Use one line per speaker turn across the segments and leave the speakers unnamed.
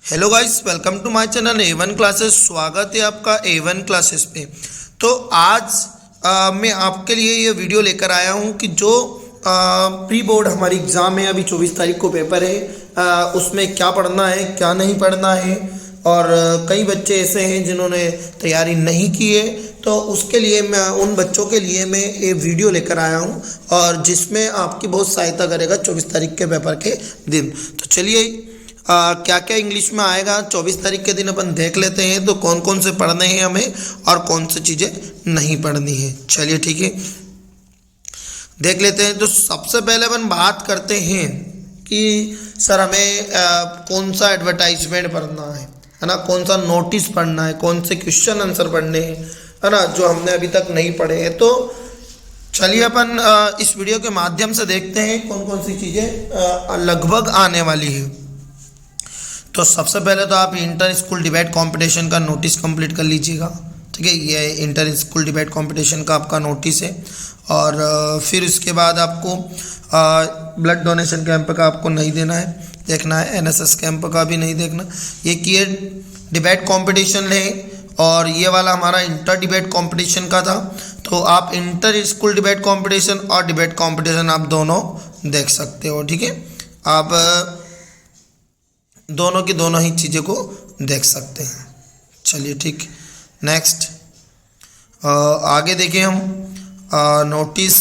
Hello guys, welcome to my channel A1 classes. स्वागत है आपका A1 क्लासेस पे। तो आज मैं आपके लिए ये वीडियो लेकर आया हूँ कि जो प्री बोर्ड हमारी एग्ज़ाम है, अभी 24 तारीख को पेपर है, उसमें क्या पढ़ना है क्या नहीं पढ़ना है। और कई बच्चे ऐसे हैं जिन्होंने तैयारी नहीं की है, तो उसके लिए मैं उन बच्चों के लिए मैं ये वीडियो लेकर आया हूँ और जिसमें आपकी बहुत सहायता करेगा 24 तारीख के पेपर के दिन। तो चलिए क्या क्या इंग्लिश में आएगा 24 तारीख के दिन अपन देख लेते हैं। तो कौन कौन से पढ़ने हैं हमें और कौन सी चीज़ें नहीं पढ़नी है, चलिए ठीक है देख लेते हैं। तो सबसे पहले अपन बात करते हैं कि सर हमें कौन सा एडवर्टाइजमेंट पढ़ना है ना, कौन सा नोटिस पढ़ना है, कौन से क्वेश्चन आंसर पढ़ने हैं, है ना, जो हमने अभी तक नहीं पढ़े हैं। तो चलिए अपन इस वीडियो के माध्यम से देखते हैं कौन कौन सी चीज़ें लगभग आने वाली है। तो सबसे पहले तो आप इंटर स्कूल डिबेट कंपटीशन का नोटिस कंप्लीट कर लीजिएगा, ठीक है। ये इंटर स्कूल डिबेट कंपटीशन का आपका नोटिस है। और फिर उसके बाद आपको ब्लड डोनेशन कैंप का आपको नहीं देना है, देखना है। एनएसएस कैंप का भी नहीं देखना। ये किए डिबेट कंपटीशन है और ये वाला हमारा इंटर डिबेट कंपटीशन का था। तो आप इंटर स्कूल डिबेट कंपटीशन और डिबेट कंपटीशन आप दोनों देख सकते हो, ठीक है। आप दोनों की दोनों ही चीज़ों को देख सकते हैं, चलिए ठीक। नेक्स्ट आगे देखिए हम नोटिस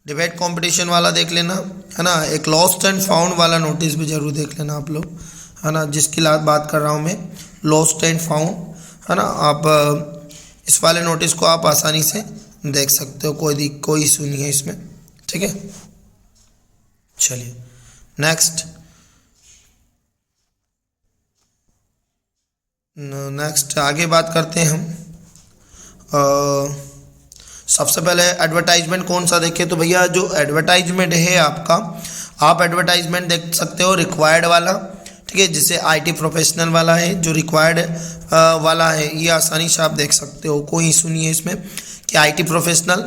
डिबेट कंपटीशन वाला देख लेना, है ना। एक लॉस्ट एंड फाउंड वाला नोटिस भी जरूर देख लेना आप लोग, है ना, जिसकी बात कर रहा हूँ मैं, लॉस्ट एंड फाउंड, है ना। आप इस वाले नोटिस को आप आसानी से देख सकते हो, कोई इशू नहीं है इसमें, ठीक है। चलिए नेक्स्ट आगे बात करते हैं हम। सबसे पहले एडवर्टाइजमेंट कौन सा देखें, तो भैया जो एडवर्टाइजमेंट है आपका, आप एडवर्टाइजमेंट देख सकते हो रिक्वायर्ड वाला, ठीक है। जिसे आईटी प्रोफेशनल वाला है, जो रिक्वायर्ड वाला है, ये आसानी से आप देख सकते हो, कोई इशू नहीं है इसमें। कि IT professional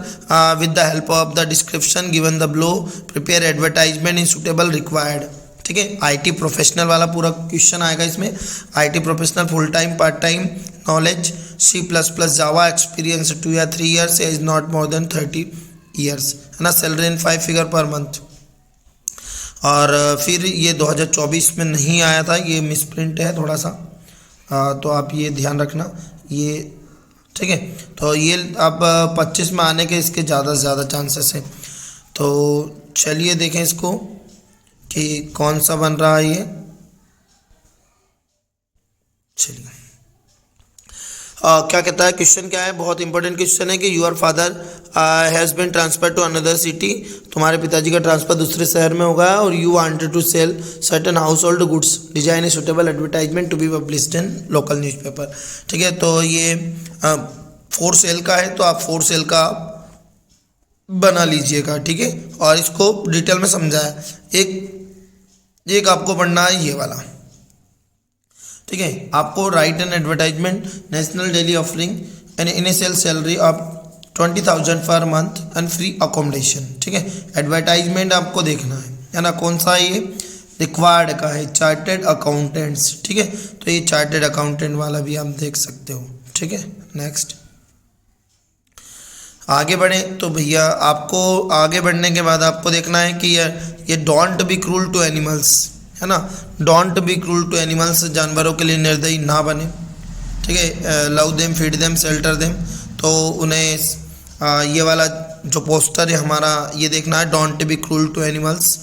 with the help of the description given the below prepare advertisement in suitable required, ठीक है। आईटी प्रोफेशनल वाला पूरा क्वेश्चन आएगा इसमें। IT professional full time part time knowledge C++ Java experience 2 या 3 years is not more than 30 years, है ना। Salary in 5 figure per month. और फिर ये 2024 में नहीं आया था, ये मिसप्रिंट है थोड़ा सा, तो आप ये ध्यान रखना, ये ठीक है। तो ये अब 25 में आने के इसके ज़्यादा से ज़्यादा चांसेस हैं। तो चलिए देखें इसको कि कौन सा बन रहा है ये, चलिए। क्या कहता है क्वेश्चन, क्या है, बहुत इंपॉर्टेंट क्वेश्चन है कि your father has been transfer to another city, तुम्हारे पिताजी का ट्रांसफर दूसरे शहर में होगा और you wanted to sell certain household goods, design a suitable advertisement to be published in local newspaper, ठीक है। तो ये फॉर सेल का है, तो आप फॉर सेल का बना लीजिएगा, ठीक है। और इसको डिटेल में समझाया, एक आपको पढ़ना है ये वाला, ठीक है। आपको right an advertisement national daily offering an initial salary of 20,000 per month and free accommodation, ठीक है। एडवर्टाइजमेंट आपको देखना है ना, कौन सा है ये, रिक्वायर्ड का है, चार्टेड अकाउंटेंट्स, ठीक है। तो ये चार्टेड अकाउंटेंट वाला भी आप देख सकते हो, ठीक है। नेक्स्ट आगे बढ़े तो भैया आपको आगे बढ़ने के बाद आपको देखना है कि ये don't be cruel to animals, है ना। Don't be cruel to animals, जानवरों के लिए निर्दयी ना बने, ठीक है। Love them feed them shelter them, तो उन्हें ये वाला जो पोस्टर है हमारा, ये देखना है, don't be cruel to animals,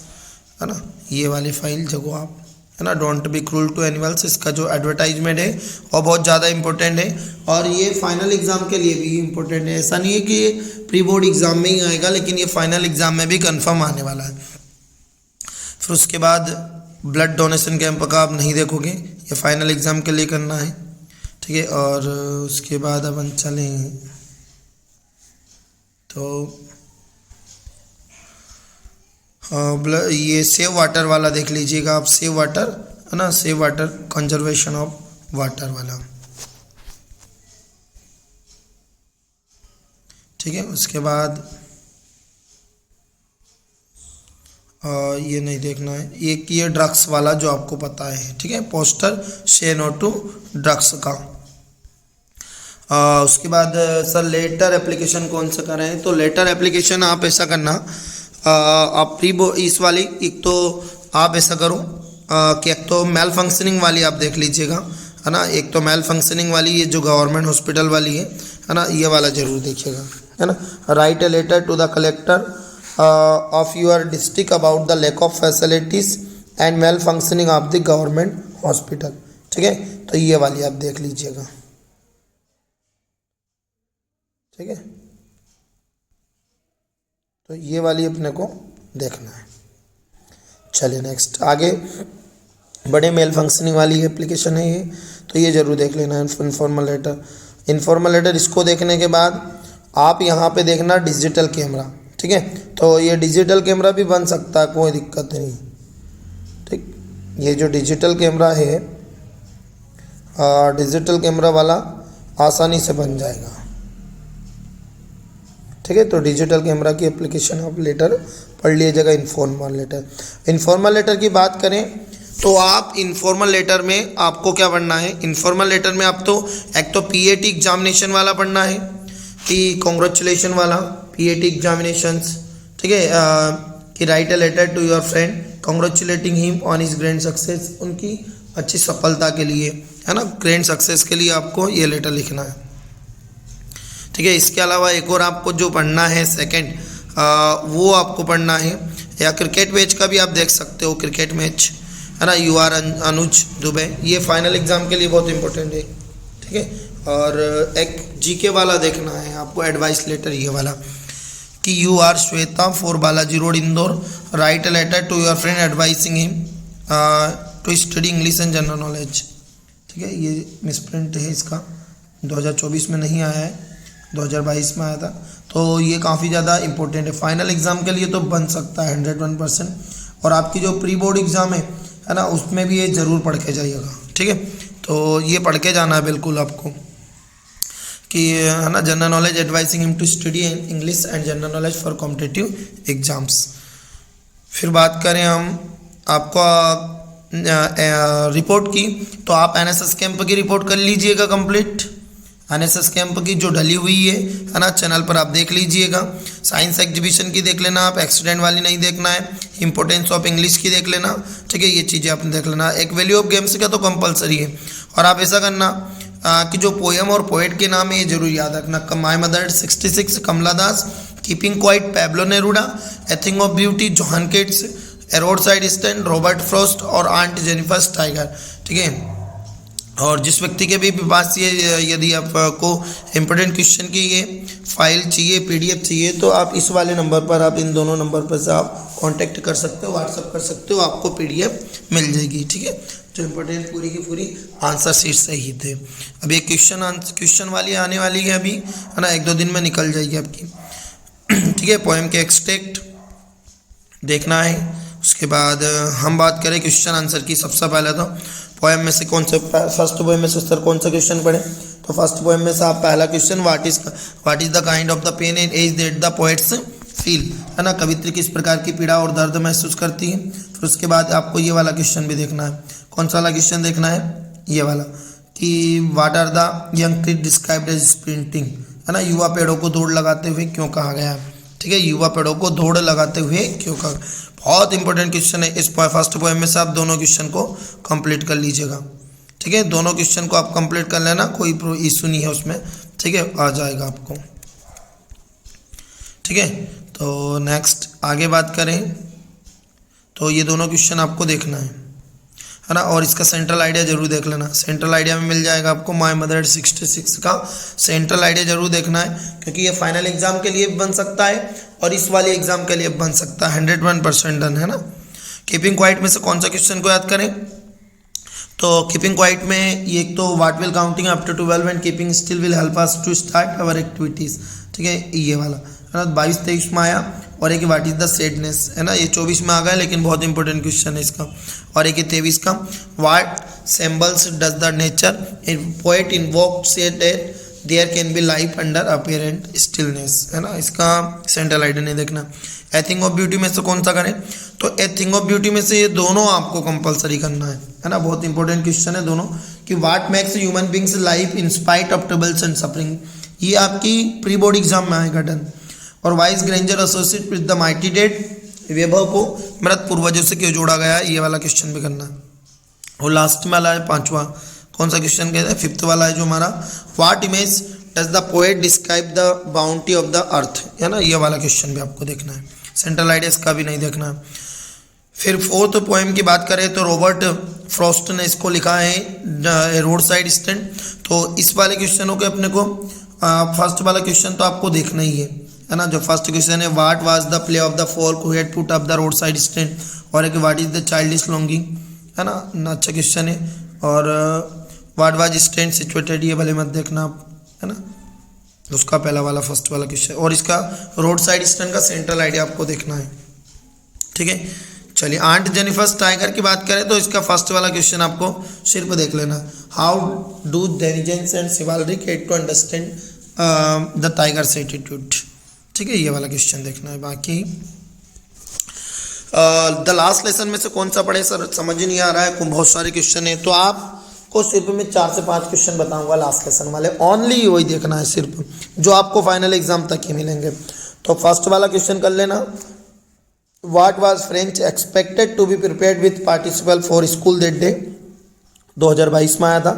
है ना। ये वाली फाइल जगो आप, है ना, don't be cruel to animals, इसका जो एडवर्टाइजमेंट है वो बहुत ज़्यादा इंपॉर्टेंट है। और ये फाइनल एग्ज़ाम के लिए भी इम्पोर्टेंट है, ऐसा नहीं है कि ये प्री बोर्ड एग्ज़ाम में ही आएगा, लेकिन ये फाइनल एग्ज़ाम में भी कंफर्म आने वाला है। फिर उसके बाद ब्लड डोनेशन कैंप का आप नहीं देखोगे, ये फाइनल एग्ज़ाम के लिए करना है, ठीक है। और उसके बाद अपन चलें तो ये सेव वाटर वाला देख लीजिएगा आप, सेव वाटर, है ना, save water conservation of water वाला, ठीक है। उसके बाद ये नहीं देखना है, एक ये ड्रग्स वाला जो आपको पता है, ठीक है, पोस्टर से नो टू ड्रग्स का। उसके बाद सर लेटर एप्लीकेशन कौन सा करें, तो लेटर एप्लीकेशन आप ऐसा करना, आप इस वाली एक तो आप ऐसा करो कि एक तो मेल फंक्शनिंग वाली आप देख लीजिएगा, है ना, एक तो मेल फंक्शनिंग वाली ये जो गवर्नमेंट हॉस्पिटल वाली है ना, ये वाला जरूर देखिएगा, है ना। Write a letter to the collector of your district about the lack of facilities and malfunctioning of the government hospital, ठीक है, तो ये वाली आप देख लीजिएगा, ठीक है, तो ये वाली अपने को देखना है। चलिए नेक्स्ट आगे बड़े मेल फंक्शनिंग वाली एप्लीकेशन है ये, तो ये जरूर देख लेना है। इनफॉर्मल लेटर, इनफॉर्मल लेटर इसको देखने के बाद आप यहाँ पे देखना डिजिटल कैमरा, ठीक है, तो ये डिजिटल कैमरा भी बन सकता है, कोई दिक्कत नहीं, ठीक, ये जो डिजिटल कैमरा है डिजिटल कैमरा वाला आसानी से बन जाएगा, ठीक है, तो डिजिटल कैमरा की एप्लीकेशन आप लेटर पढ़ लीजिएगा। इनफॉर्मल लेटर, इनफॉर्मल लेटर की बात करें तो आप इनफॉर्मल लेटर में आपको क्या पढ़ना है, इनफॉर्मल लेटर में आप तो एक तो पीएटी एग्जामिनेशन वाला पढ़ना है कि कॉन्ग्रेचुलेशन वाला पीएटी एग्जामिनेशंस, ठीक है, कि write a letter to your friend congratulating him on his grand success, उनकी अच्छी सफलता के लिए, है ना, ग्रैंड सक्सेस के लिए आपको ये लेटर लिखना है, ठीक है। इसके अलावा एक और आपको जो पढ़ना है सेकंड, वो आपको पढ़ना है, या क्रिकेट मैच का भी आप देख सकते हो, क्रिकेट मैच, है ना, यू आर अनुज दुबे, ये फाइनल एग्जाम के लिए बहुत इंपॉर्टेंट है, ठीक है। और एक जीके वाला देखना है आपको, एडवाइस लेटर ये वाला कि you are Shweta for Balaji road Indore, write a letter to your friend advising him to study English and general knowledge, ठीक है, ये मिसप्रिंट है इसका, 2024 में नहीं आया है, 2022 में आया था, तो ये काफ़ी ज़्यादा इंपॉर्टेंट है फाइनल एग्ज़ाम के लिए, तो बन सकता है 101%। और आपकी जो प्री बोर्ड एग्ज़ाम है ना, उसमें भी ये ज़रूर पढ़ के जाइएगा, ठीक है, तो ये पढ़ के जाना है बिल्कुल आपको कि, है ना, general knowledge advising him to study English and general knowledge for competitive exams. फिर बात करें हम आपका रिपोर्ट की, तो आप एनएसएस कैंप की रिपोर्ट कर लीजिएगा कंप्लीट, एनएसएस कैंप की जो डली हुई है ना, चैनल पर आप देख लीजिएगा। साइंस एग्जीबिशन की देख लेना आप, एक्सीडेंट वाली नहीं देखना है, इंपॉर्टेंस ऑफ इंग्लिश की देख लेना, ठीक है, ये चीज़ें आपने देख लेना। एक वैल्यू ऑफ गेम्स का तो कंपलसरी है, और आप ऐसा करना कि जो पोएम और पोएट के नाम है ये जरूर याद रखना, my mother 66 Kamala Das, keeping quiet Pablo Neruda, a thing of beauty John Keats, a roadside stand Robert Frost और आंट जेनिफर टाइगर, ठीक है। और जिस व्यक्ति के भी पास ये यदि आपको इम्पोर्टेंट क्वेश्चन की ये फाइल चाहिए, पीडीएफ चाहिए, तो आप इस वाले नंबर पर, आप इन दोनों नंबर पर से आप कांटेक्ट कर सकते हो, व्हाट्सअप कर सकते हो, आपको पीडीएफ मिल जाएगी, ठीक है, जो इम्पोर्टेंट पूरी की पूरी आंसर शीट से ही थे। अब ये क्वेश्चन वाली आने वाली है अभी, है ना, 1-2 दिन में निकल जाएगी आपकी, ठीक है। पोएम के एक्सट्रैक्ट देखना है। उसके बाद हम बात करें क्वेश्चन आंसर की। सबसे पहले तो पोएम में से कौन सा, फर्स्ट पोएम में से सर कौन सा क्वेश्चन पढ़े, तो फर्स्ट पोएम में से आप पहला question what is the kind of the pain and as that the poets feel, है ना, कवित्री किस प्रकार की पीड़ा और दर्द महसूस करती है। फिर उसके बाद आपको ये वाला क्वेश्चन भी देखना है। कौन सा वाला क्वेश्चन देखना है, ये वाला कि what are the young tree described as sprinting, है ना, युवा पेड़ों को दौड़ लगाते हुए क्यों कहा गया, ठीक है, युवा पेड़ों को दौड़ लगाते हुए क्यों कहा। बहुत इंपॉर्टेंट क्वेश्चन है। इस फर्स्ट पोएम में से आप दोनों क्वेश्चन को कंप्लीट कर लीजिएगा, ठीक है, दोनों क्वेश्चन को आप कंप्लीट कर लेना, कोई इशू नहीं है उसमें, ठीक है, आ जाएगा आपको, ठीक है। तो नेक्स्ट आगे बात करें तो ये दोनों क्वेश्चन आपको देखना है ना, और इसका सेंट्रल आइडिया जरूर देख लेना। सेंट्रल आइडिया में मिल जाएगा आपको माय मदर 66 का सेंट्रल आइडिया जरूर देखना है, क्योंकि ये फाइनल एग्जाम के लिए बन सकता है और इस वाले एग्जाम के लिए बन सकता है। 101% डन है ना। कीपिंग क्वाइट में से कौन सा क्वेश्चन को याद करें, तो कीपिंग क्वाइट में ये एक तो what will counting after 12 and keeping still will help us to start our activities, ठीक है, ये वाला है ना। 22-23 में आया, और एक व्हाट इज द सैडनेस, है ना, ये 24 में आ गया, लेकिन बहुत इंपॉर्टेंट क्वेश्चन है इसका। और एक 23 का what symbols does the nature poet invoke say that there can be life under apparent stillness, है ना। इसका सेंट्रल आइडिया नहीं देखना। ए थिंग ऑफ ब्यूटी में से कौन सा करें, तो ए थिंग ऑफ ब्यूटी में से ये दोनों आपको कंपलसरी करना है ना। बहुत इंपॉर्टेंट क्वेश्चन है दोनों, कि what makes human beings life in spite of troubles and suffering, ये आपकी प्री बोर्ड एग्जाम में आएगा डन। और why is grandeur associate with the mighty dead, वैभव को मृत पूर्वजों से क्यों जोड़ा गया, ये वाला क्वेश्चन भी करना है। और लास्ट में वाला है पांचवा, कौन सा क्वेश्चन कहते हैं, फिफ्थ वाला है जो हमारा, what image does the poet describe the bounty of the earth, है ना। ये वाला क्वेश्चन भी आपको देखना है। सेंट्रल आइडियाज का भी नहीं देखना है। फिर फोर्थ पोएम की बात करें तो रॉबर्ट फ्रॉस्ट ने इसको लिखा है रोड साइड स्टैंड। तो इस वाले क्वेश्चनों के अपने को फर्स्ट वाला क्वेश्चन तो आपको देखना ही है ना। जो फर्स्ट क्वेश्चन है, what was the play of the folk who had put up the road side stand, और एक what is the childish longing, है ना, अच्छा क्वेश्चन है। और व्हाट वाज स्टैंड सिचुएटेड, ये भले मत देखना आप, है ना, उसका पहला वाला फर्स्ट वाला क्वेश्चन। और इसका रोड साइड स्टैंड का सेंट्रल आइडिया आपको देखना है, ठीक है। चलिए, आंट जेनिफर टाइगर की बात करें तो इसका फर्स्ट वाला क्वेश्चन आपको सिर्फ देख लेना, how do denizens and chivalry get to understand the tiger's attitude, ठीक है, ये वाला क्वेश्चन देखना है। बाकी द लास्ट लेसन में से कौन सा पढ़े सर, समझ ही नहीं आ रहा है, बहुत सारे क्वेश्चन है। तो आपको सिर्फ मैं 4 से 5 क्वेश्चन बताऊंगा लास्ट लेसन वाले, ओनली वही देखना है सिर्फ, जो आपको फाइनल एग्जाम तक ही मिलेंगे। तो फर्स्ट वाला क्वेश्चन कर लेना, what was French expected to be prepared with participle for school that day, 2022 में आया था।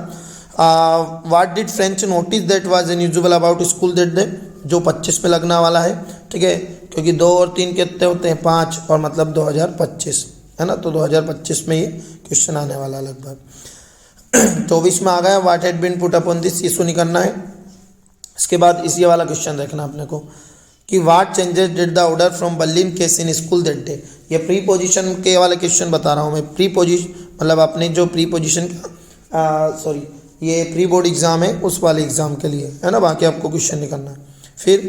What did French notice that was unusual about school that day, जो 25 में लगने वाला है, ठीक है, क्योंकि 2 और 3 कितने होते हैं, 5, और मतलब 2025, है ना। तो 2025 में ये क्वेश्चन आने वाला लगभग। 24 में आ गया, what had been put up on this, issue नहीं करना है। इसके बाद इसी वाला क्वेश्चन देखना अपने को, कि what changes did the order from Berlin case in school that day, ये प्री पोजीशन के वाले क्वेश्चन बता रहा हूँ मैं। प्री पोजीशन मतलब अपने जो प्री पोजीशन सॉरी ये प्री बोर्ड एग्जाम है उस वाले एग्जाम के लिए, है ना। बाकी आपको क्वेश्चन नहीं करना है। फिर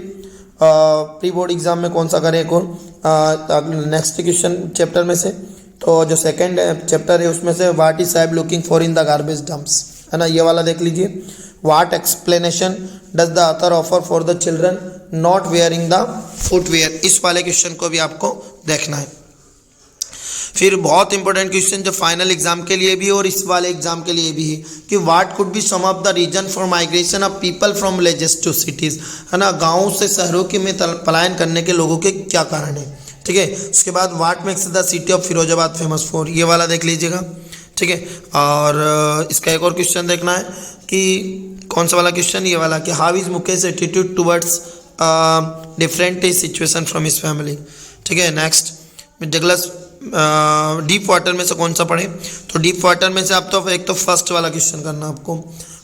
प्री बोर्ड एग्जाम में कौन सा करें, एक और नेक्स्ट क्वेश्चन चैप्टर में से, तो जो सेकंड चैप्टर है उसमें से, what is Sahib looking for in the garbage dumps, है ना, ये वाला देख लीजिए। What explanation does the author offer for the children not wearing the footwear, इस वाले क्वेश्चन को भी आपको देखना है। फिर बहुत इंपॉर्टेंट क्वेश्चन जो फाइनल एग्जाम के लिए भी और इस वाले एग्जाम के लिए भी है, कि what could be some of the reason for migration of people from villages to cities, है ना, गाँव से शहरों के में पलायन करने के लोगों के क्या कारण है, ठीक है। उसके बाद what makes the city of Firozabad famous for, ये वाला देख लीजिएगा, ठीक है। और इसका एक और क्वेश्चन देखना है कि कौन सा वाला क्वेश्चन, ये वाला, कि how is Mukesh attitude towards different situation from his family, ठीक है। नेक्स्ट डगलस डीप वाटर में से कौन सा पढ़े, तो डीप वाटर में से आप तो एक तो फर्स्ट वाला क्वेश्चन करना आपको,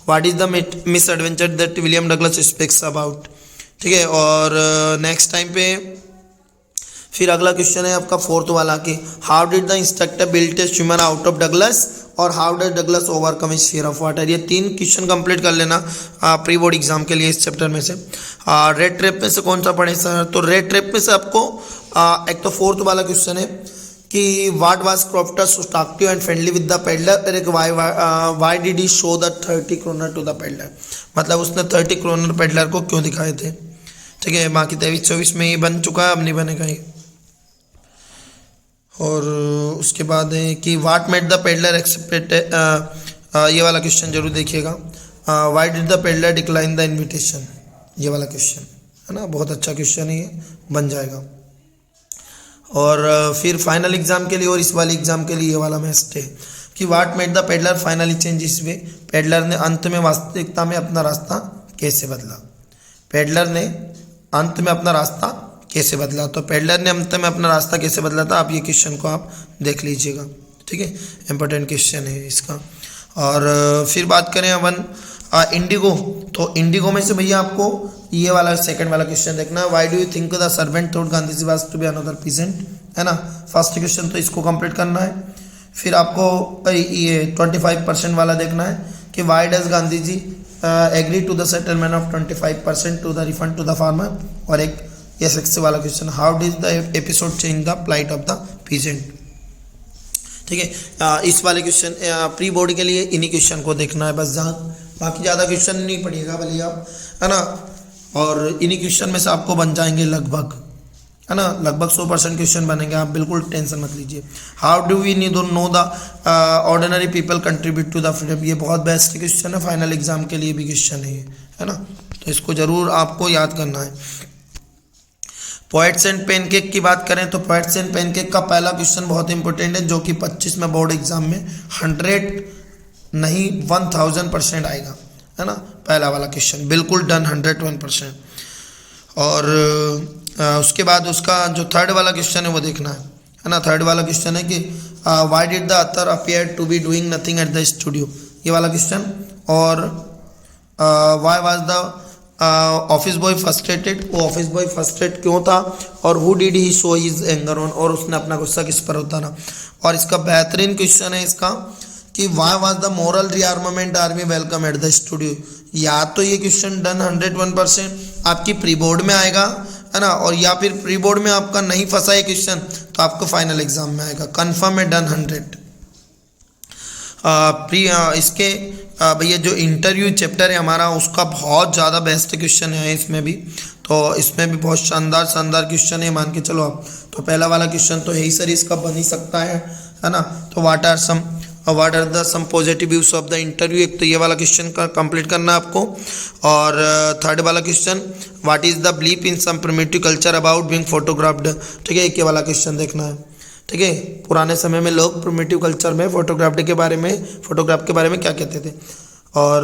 what is the miss adventure that William Douglas speaks about, ठीक है। और नेक्स्ट टाइम पे फिर अगला क्वेश्चन है आपका फोर्थ वाला, कि how did the instructor build a swimmer out of Douglas, और how did Douglas overcome his fear of water. ये 3 क्वेश्चन कंप्लीट कर लेना प्री बोर्ड एग्जाम के लिए इस चैप्टर में से। रेड ट्रैप में से कौन सा पढ़े सर, तो रेड ट्रैप में से आपको एक तो फोर्थ वाला क्वेश्चन है कि what was crofter so talkative and friendly with the peddler, एक why did he show the 30 kronor to the peddler, मतलब उसने 30 क्रोनर पेडलर को क्यों दिखाए थे, ठीक है। बाकी 23-24 में ये बन चुका है, अब नहीं बनेगा ये। और उसके बाद है कि what made the peddler accept, ये वाला क्वेश्चन जरूर देखिएगा, why did the peddler decline the invitation, ये वाला क्वेश्चन, है ना, बहुत अच्छा क्वेश्चन है, ये बन जाएगा। और फिर फाइनल एग्जाम के लिए और इस वाले एग्जाम के लिए ये वाला मैस्ट है, कि what made the peddler finally change इस वे, पेडलर ने अंत में वास्तविकता में अपना रास्ता कैसे बदला, पेडलर ने अंत में अपना रास्ता कैसे बदला, तो पेडलर ने अंत में अपना रास्ता कैसे बदला था, आप ये क्वेश्चन को आप देख लीजिएगा, ठीक है, इंपॉर्टेंट क्वेश्चन है इसका। और फिर बात करें अपन इंडिगो, तो इंडिगो में से भैया आपको ये वाला सेकंड वाला क्वेश्चन देखना है, why do you think the servant thought Gandhi was to be another peasant, है ना, फर्स्ट क्वेश्चन तो इसको कंप्लीट करना है। फिर आपको ये 25% वाला देखना है, कि why does Gandhi ji agree to the settlement of 25% to the refund to the farmer, और एक ये 6 वाला question, how did the episode change the plight of the peasant, ठीक है। इस वाले क्वेश्चन प्री बोर्ड के लिए इन्हीं क्वेश्चन को देखना है बस, जहाँ बाकी ज़्यादा क्वेश्चन नहीं पढ़िएगा भले आप, है ना। और इन्हीं क्वेश्चन में से आपको बन जाएंगे लगभग, है ना, लगभग 100% क्वेश्चन बनेंगे, आप बिल्कुल टेंशन मत लीजिए। How do we need know the ordinary people contribute to the freedom, ये बहुत बेस्ट क्वेश्चन है, फाइनल एग्जाम के लिए भी क्वेश्चन है ना, तो इसको जरूर आपको याद करना है। पोएट्स एंड पेनकेक की बात करें तो पोएट्स एंड पेनकेक का पहला क्वेश्चन बहुत इंपॉर्टेंट है, जो कि 25 में बोर्ड एग्जाम में 100 नहीं 1000% आएगा, है ना। पहला वाला क्वेश्चन बिल्कुल डन 101%। और उसके बाद उसका जो थर्ड वाला क्वेश्चन है वो देखना है ना। थर्ड वाला क्वेश्चन है कि why did the author appear to be doing nothing at the studio, ये वाला क्वेश्चन। और why was the office boy frustrated, वो ऑफिस बॉय फ्रस्ट्रेट क्यों था, और who did he show his anger on, और उसने अपना गुस्सा किस पर उतारा। और इसका बेहतरीन क्वेश्चन है इसका कि why was the moral rearmament army welcome eight the studio. या तो ये क्वेश्चन डन 101% आपकी प्री बोर्ड में आएगा, है ना, और या फिर प्री बोर्ड में आपका नहीं फंसा ये क्वेश्चन तो आपको फाइनल एग्जाम में आएगा, कंफर्म है, डन 100। इसके भैया जो इंटरव्यू चैप्टर है हमारा उसका बहुत ज़्यादा बेस्ट क्वेश्चन है इसमें भी, तो इसमें भी बहुत शानदार शानदार क्वेश्चन है, मान के चलो आप। तो पहला वाला क्वेश्चन तो यही सर इसका बन ही सकता है ना। तो what are the some positive views of the interview, एक तो ये वाला क्वेश्चन का कंप्लीट करना है आपको। और थर्ड वाला question what is the belief in some primitive culture about being photographed, ठीक है, एक ये वाला क्वेश्चन देखना है, ठीक है। पुराने समय में लोग प्रिमिटिव कल्चर में फोटोग्राफ के बारे में क्या कहते थे। और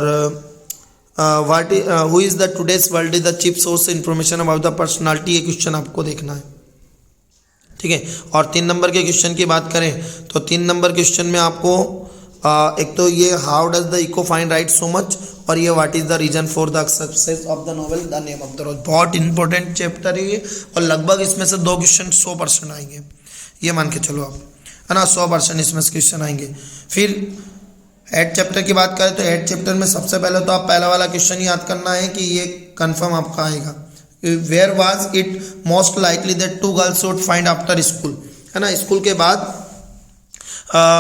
who is the today's world is the chief source information about the personality, ये क्वेश्चन आपको देखना है, ठीक है। और 3 नंबर के क्वेश्चन की बात करें तो 3 नंबर क्वेश्चन में आपको एक तो ये how does the Eco find write so much, और ये what is the reason for the success of the novel The Name of the Rose. बहुत इंपॉर्टेंट चैप्टर है ये, और लगभग इसमें से 2 क्वेश्चन 100% आएंगे, ये मान के चलो आप, है ना, 100% इसमें से क्वेश्चन आएंगे। फिर हेड चैप्टर की बात करें तो हेड चैप्टर में सबसे पहले तो आप पहला वाला क्वेश्चन याद करना है कि ये कंफर्म आपका आएगा, where was it most likely that 2 girls would find after school, है ना, स्कूल के बाद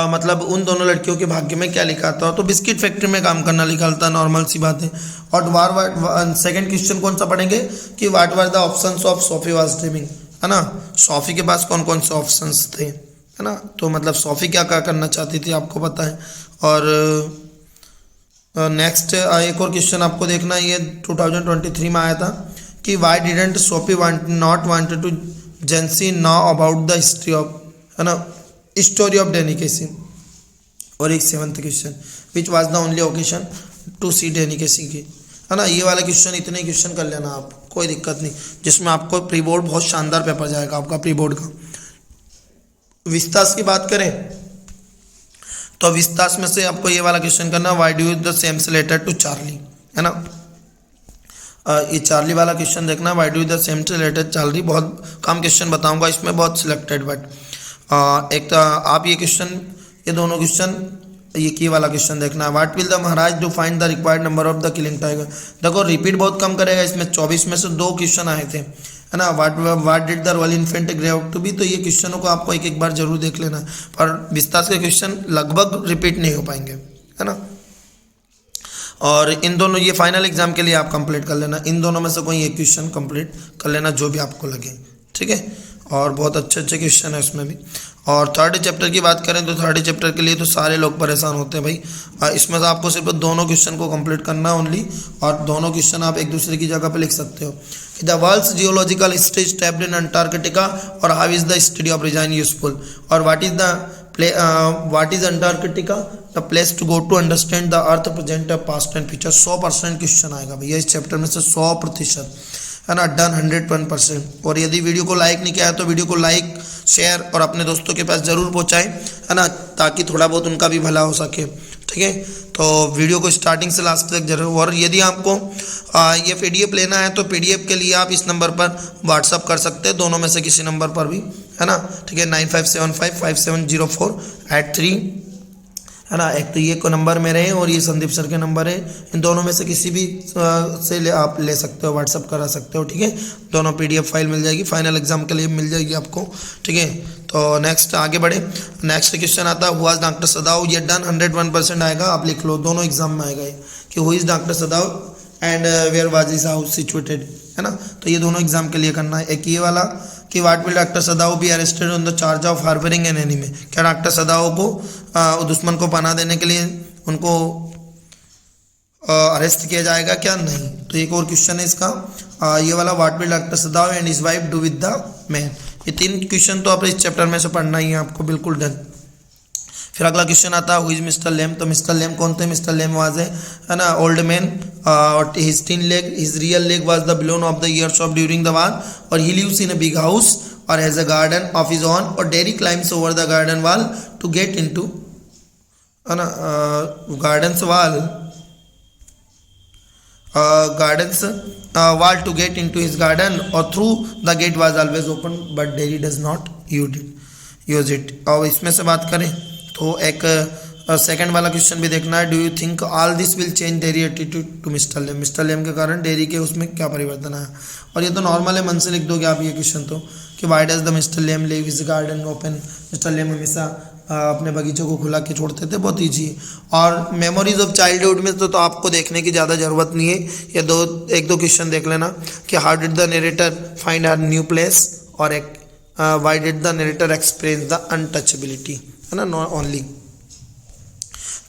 मतलब उन दोनों लड़कियों के भाग्य में क्या लिखा था, तो बिस्किट फैक्ट्री में काम करना लिखा था, नॉर्मल सी बात है। और सेकंड क्वेश्चन कौन सा पढ़ेंगे कि what were the options of Sophie was dreaming, है ना, सोफी के पास कौन कौन से ऑप्शंस थे, है ना, तो मतलब सोफी क्या क्या करना चाहती थी आपको पता है। और नेक्स्ट एक और क्वेश्चन आपको देखना है, ये 2023 में आया था कि why didn't Sophie not wanted to Jansie know about the history of, है ना, स्टोरी ऑफ डेनिकेसी। और एक 7th question which was the only occasion to see Danny Casey की, है ना। ये वाला क्वेश्चन इतने क्वेश्चन कर लेना आप, कोई दिक्कत नहीं, जिसमें आपको प्री बोर्ड बहुत शानदार पेपर जाएगा आपका प्री बोर्ड का। विस्तास की बात करें तो विस्तास में से आपको ये वाला क्वेश्चन करना, why do the Sam's letter to Charlie, है ना, ये चार्ली वाला क्वेश्चन देखना, why do the Sam's letter Charlie. बहुत कम क्वेश्चन बताऊंगा इसमें, बहुत सिलेक्टेड, बट एक तो आप ये क्वेश्चन, ये दोनों क्वेश्चन, ये की वाला क्वेश्चन देखना है, what will the Maharaj do find the required number of the killing tiger. देखो रिपीट बहुत कम करेगा इसमें, 24 में से 2 क्वेश्चन आए थे, है ना। What did the royal infant grow out to be, तो ये क्वेश्चनों को आपको एक एक बार जरूर देख लेना, पर विस्तार के क्वेश्चन लगभग रिपीट नहीं हो पाएंगे, है ना। और इन दोनों ये फाइनल एग्जाम के लिए आप कंप्लीट कर लेना, इन दोनों में से कोई एक क्वेश्चन कंप्लीट कर लेना जो भी आपको लगे, ठीक है। और बहुत अच्छे अच्छे क्वेश्चन है उसमें भी। और थर्ड चैप्टर की बात करें तो थर्ड चैप्टर के लिए तो सारे लोग परेशान होते हैं भाई, इसमें से आपको सिर्फ दोनों क्वेश्चन को कंप्लीट करना ओनली, और दोनों क्वेश्चन आप एक दूसरे की जगह पे लिख सकते हो। The world's geological history stepped in Antarctica, और how is the study of resign useful, और what is Antarctica the place to go to understand the earth present past and future. 100% question आएगा भैया इस चैप्टर में से, 100%, है ना, done 101%। और यदि वीडियो को लाइक नहीं किया है तो वीडियो को लाइक शेयर और अपने दोस्तों के पास ज़रूर पहुंचाएं, है ना, ताकि थोड़ा बहुत उनका भी भला हो सके, ठीक है। तो वीडियो को स्टार्टिंग से लास्ट तक जरूर। और यदि आपको ये PDF लेना है तो PDF के लिए आप इस नंबर पर व्हाट्सअप कर सकते हैं, दोनों में से किसी नंबर पर भी, है ना, ठीक है, 9575570483, है ना। एक तो ये को नंबर मेरे हैं और ये संदीप सर के नंबर है, इन दोनों में से किसी भी से आप ले सकते हो, व्हाट्सअप करा सकते हो, ठीक है। दोनों PDF फाइल मिल जाएगी, फाइनल एग्जाम के लिए मिल जाएगी आपको, ठीक है। तो नेक्स्ट आगे बढ़े। नेक्स्ट क्वेश्चन आता है हु इज डॉक्टर सदाव। ये डन 101% आएगा, आप लिख लो, दोनों एग्जाम में आएगा ये कि who is doctor Sadao and where was his house situated, है ना। तो ये दोनों एग्जाम के लिए करना है। एक ये वाला कि what will doctor सदाव be arrested on the charge of harbouring an enemy. क्या डॉक्टर सदाव को दुश्मन को पनाह देने के लिए उनको अरेस्ट किया जाएगा क्या? नहीं। तो एक और क्वेश्चन है इसका ये वाला, what will doctor Sadao and his wife do with the man. ये 3 क्वेश्चन तो आप इस चैप्टर में से पढ़ना ही है आपको, बिल्कुल डन। फिर अगला क्वेश्चन आता है हु इज मिस्टर लेम। तो मिस्टर लेम कौन थे? मिस्टर लेम वाज है ना old man, his tin leg, his real leg was the blown off the ears of during the war, और he lives in a big house or has a garden of his own, or Derry climbs over the garden wall to get into, है ना, gardens wall to get into his garden, or through the gate was always open but Derry does not use it। और इसमें से बात करें तो एक second वाला क्वेश्चन भी देखना है, do you think all this will change Derry attitude to Mr Lamb. Mr Lamb के कारण डेरी के उसमें क्या परिवर्तन आया। और ये तो नॉर्मल है, मन से लिख दोगे आप ये क्वेश्चन तो, कि why does the Mr Lamb leave his garden open. Mr Lamb हमेशा अपने बगीचों को खुला के छोड़ते थे, बहुत ईजी है। और मेमोरीज ऑफ चाइल्डहुड में तो आपको देखने की ज़्यादा ज़रूरत नहीं है, ये एक दो क्वेश्चन देख लेना कि how did the narrator find her new place, और एक why did the narrator experience the untouchability, है ना, नॉट ओनली।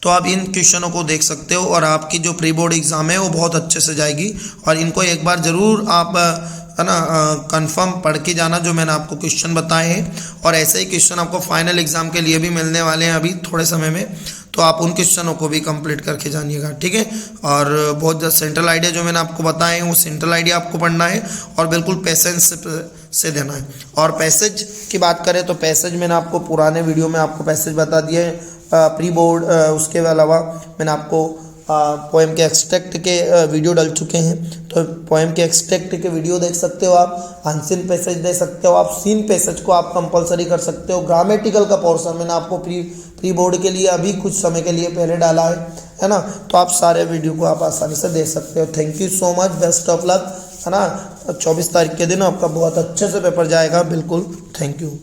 तो आप इन क्वेश्चनों को देख सकते हो और आपकी जो प्री बोर्ड एग्ज़ाम है वो बहुत अच्छे से जाएगी। और इनको एक बार ज़रूर आप, है ना, कंफर्म पढ़ के जाना जो मैंने आपको क्वेश्चन बताए हैं। और ऐसे ही क्वेश्चन आपको फाइनल एग्ज़ाम के लिए भी मिलने वाले हैं अभी थोड़े समय में, तो आप उन क्वेश्चनों को भी कंप्लीट करके जानिएगा, ठीक है। और बहुत ज़्यादा सेंट्रल आइडिया जो मैंने आपको बताए हैं वो सेंट्रल आइडिया आपको पढ़ना है और बिल्कुल पेशेंस से देना है। और पैसेज की बात करें तो पैसेज मैंने आपको पुराने वीडियो में आपको पैसेज बता दिए हैं प्री बोर्ड। उसके अलावा मैंने आपको पोएम के एक्सट्रैक्ट के वीडियो डाल चुके हैं, तो पोएम के एक्सट्रैक्ट के वीडियो देख सकते हो आप। अनसीन पैसेज दे सकते हो आप, सीन पैसेज को आप कंपलसरी कर सकते हो। ग्रामेटिकल का पोर्शन मैंने आपको प्री बोर्ड के लिए अभी कुछ समय के लिए पहले डाला है ना। तो आप सारे वीडियो को आप आसानी से देख सकते हो। Thank you so much, best of luck, है ना। 24 तारीख के दिन आपका बहुत अच्छे से पेपर जाएगा, बिल्कुल। Thank you.